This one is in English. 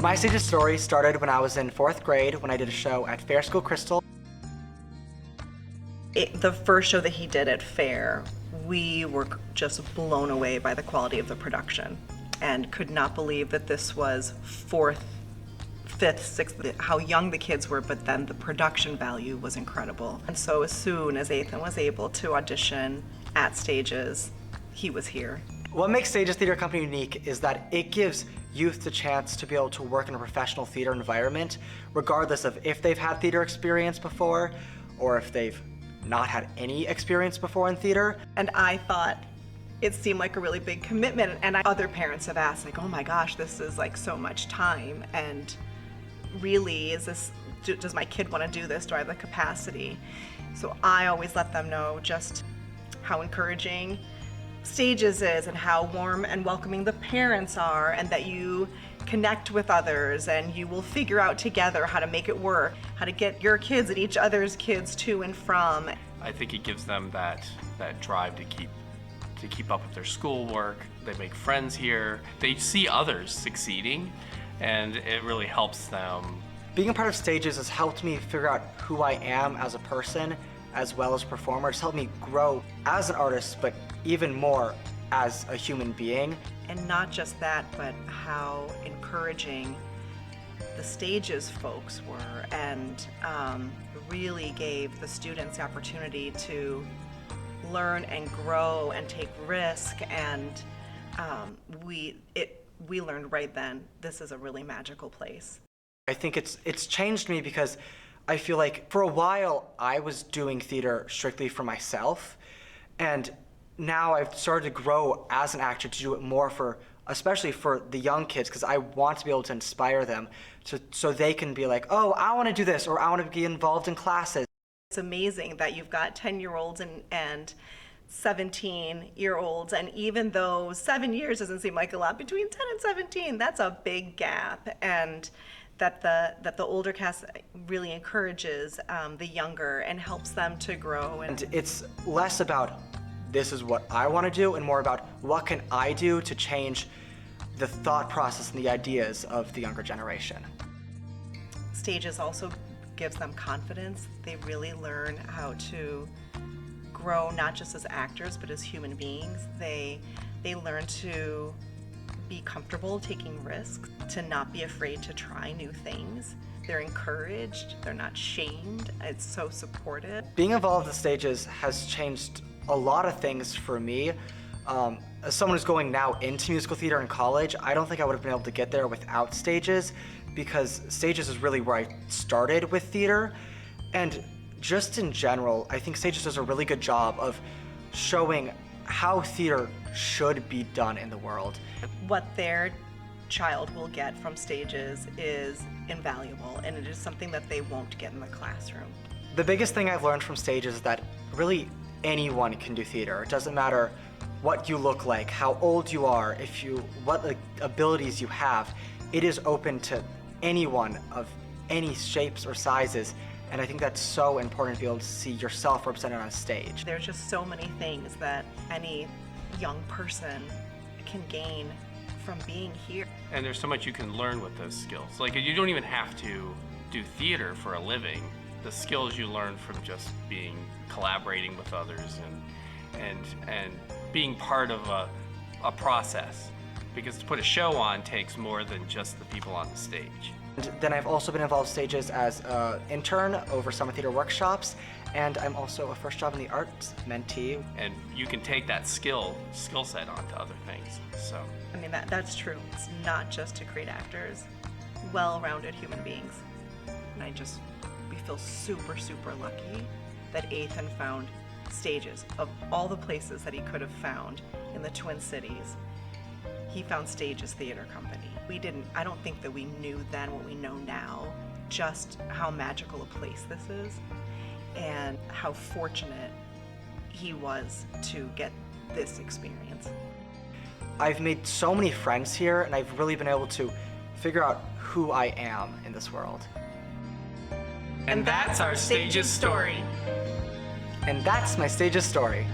My Stage's story started when I was in 4th grade when I did a show at Fair School Crystal. The first show that he did at Fair, we were just blown away by the quality of the production and could not believe that this was 4th, 5th, 6th, how young the kids were, but then the production value was incredible. And so as soon as Athan was able to audition at Stages, he was here. What makes Stages Theater Company unique is that it gives youth the chance to be able to work in a professional theater environment, regardless of if they've had theater experience before or if they've not had any experience before in theater. And I thought it seemed like a really big commitment, and other parents have asked, like, oh my gosh, this is like so much time, and really, does my kid want to do this? Do I have the capacity? So I always let them know just how encouraging Stages is and how warm and welcoming the parents are, and that you connect with others and you will figure out together how to make it work, how to get your kids and each other's kids to and from. I think it gives them that drive to keep up with their schoolwork. They make friends here. They see others succeeding, and it really helps them. Being a part of Stages has helped me figure out who I am as a person as well as a performer. It's helped me grow as an artist, but even more as a human being. And not just that, but how encouraging the Stages folks were, and really gave the students the opportunity to learn and grow and take risk. And we learned right then, this is a really magical place. I think it's changed me because I feel like for a while I was doing theater strictly for myself, and now I've started to grow as an actor to do it more especially for the young kids, because I want to be able to inspire them so they can be like, oh, I want to do this, or I want to be involved in classes. It's amazing that you've got 10-year-olds and 17-year-olds, and even though 7 years doesn't seem like a lot, between 10 and 17, that's a big gap, and that the older cast really encourages the younger and helps them to grow. And it's less about this is what I want to do and more about what can I do to change the thought process and the ideas of the younger generation. Stages also gives them confidence. They really learn how to grow not just as actors but as human beings. They learn to be comfortable taking risks, to not be afraid to try new things. They're encouraged, they're not shamed. It's so supportive. Being involved in Stages has changed a lot of things for me. As someone who's going now into musical theater in college, I don't think I would have been able to get there without Stages, because Stages is really where I started with theater. And just in general, I think Stages does a really good job of showing how theater should be done in the world. What their child will get from Stages is invaluable, and it is something that they won't get in the classroom. The biggest thing I've learned from Stages is that really anyone can do theater. It doesn't matter what you look like, how old you are, what abilities you have. It is open to anyone of any shapes or sizes, and I think that's so important to be able to see yourself represented on stage. There's just so many things that any young person can gain from being here. And there's so much you can learn with those skills. Like, you don't even have to do theater for a living. The skills you learn from just collaborating with others and being part of a process. Because to put a show on takes more than just the people on the stage. And then I've also been involved in Stages as an intern over summer theater workshops, and I'm also a first job in the arts mentee. And you can take that skill set onto other things. So I mean, that's true. It's not just to create actors, well-rounded human beings. And we feel super, super lucky that Athan found Stages. Of all the places that he could have found in the Twin Cities, he found Stages Theater Company. I don't think that we knew then what we know now, just how magical a place this is and how fortunate he was to get this experience. I've made so many friends here, and I've really been able to figure out who I am in this world. And that's our Stages story. And that's my Stages story.